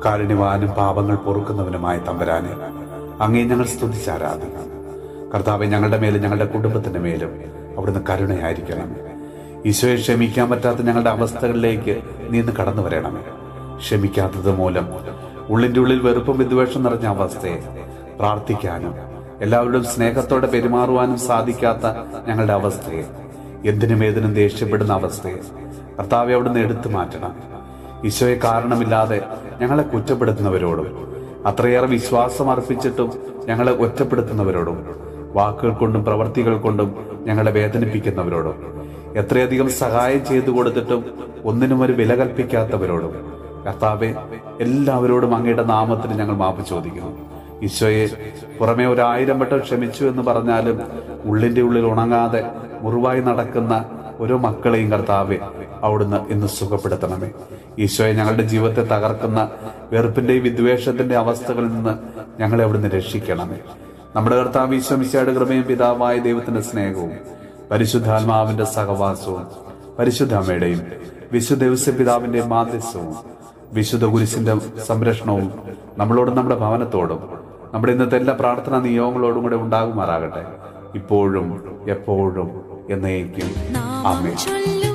കാരുണ്യവാനും പാപങ്ങൾ പൊറുക്കുന്നവനുമായ തമ്പുരാനെ, അങ്ങേ ഞങ്ങൾ സ്തുതിച്ചാരാധിക്കാം. കർത്താവെ, ഞങ്ങളുടെ മേലും ഞങ്ങളുടെ കുടുംബത്തിന്റെ മേലും അവിടുന്ന് കരുണയായിരിക്കണം. ഈശോയെ, ക്ഷമിക്കാൻ പറ്റാത്ത ഞങ്ങളുടെ അവസ്ഥകളിലേക്ക് നീ ഇന്ന് കടന്നു വരണമേ. ക്ഷമിക്കാത്തത് മൂലം ഉള്ളിൻ്റെ ഉള്ളിൽ വെറുപ്പും വിദ്വേഷം നിറഞ്ഞ അവസ്ഥയെ പ്രാർത്ഥിക്കാനും എല്ലാവരോടും സ്നേഹത്തോടെ പെരുമാറുവാനും സാധിക്കാത്ത ഞങ്ങളുടെ അവസ്ഥയെ, എന്തിനും ഏതിനും ദേഷ്യപ്പെടുന്ന അവസ്ഥയെ കർത്താവെ അവിടുന്ന് എടുത്തു മാറ്റണം. ഈശോയെ, കാരണമില്ലാതെ ഞങ്ങളെ കുറ്റപ്പെടുത്തുന്നവരോടും അത്രയേറെ വിശ്വാസം അർപ്പിച്ചിട്ടും ഞങ്ങളെ ഒറ്റപ്പെടുത്തുന്നവരോടും വാക്കുകൾ കൊണ്ടും പ്രവർത്തികൾ കൊണ്ടും ഞങ്ങളെ വേദനിപ്പിക്കുന്നവരോടും എത്രയധികം സഹായം ചെയ്തു കൊടുത്തിട്ടും ഒന്നിനും ഒരു വില കൽപ്പിക്കാത്തവരോടും കർത്താവെ, എല്ലാവരോടും അങ്ങയുടെ നാമത്തിൽ ഞങ്ങൾ മാപ്പ് ചോദിക്കുന്നു. ഈശോയെ, പുറമെ 1000 വട്ടം ക്ഷമിച്ചു എന്ന് പറഞ്ഞാലും ഉള്ളിൻ്റെ ഉള്ളിൽ ഉണങ്ങാതെ മുറിവായി നടക്കുന്ന ഓരോ മക്കളെയും കർത്താവെ അവിടുന്ന് ഇന്ന് സുഖപ്പെടുത്തണമേ. ഈശോയെ, ഞങ്ങളുടെ ജീവിതത്തെ തകർക്കുന്ന വെറുപ്പിന്റെയും വിദ്വേഷത്തിന്റെ അവസ്ഥകളിൽ നിന്ന് ഞങ്ങളെ അവിടുന്ന് രക്ഷിക്കണമേ. നമ്മുടെ കർത്താവ് ഈശോ മിശിഹായുടെ കൃപയും പിതാവായ ദൈവത്തിന്റെ സ്നേഹവും പരിശുദ്ധാത്മാവിന്റെ സഹവാസവും പരിശുദ്ധ അമ്മയുടെയും വിശുദ്ധ ഔസേപ്പിതാവിന്റെ മാധ്യസ്ഥവും വിശുദ്ധ കുരിശിന്റെ സംരക്ഷണവും നമ്മളോടും നമ്മുടെ ഭവനത്തോടും നമ്മുടെ ഇന്നത്തെ എല്ലാ പ്രാർത്ഥനാ നിയോഗങ്ങളോടും കൂടെ ഉണ്ടാകുമാറാകട്ടെ, ഇപ്പോഴും എപ്പോഴും എന്നേക്കും. ആമേൻ.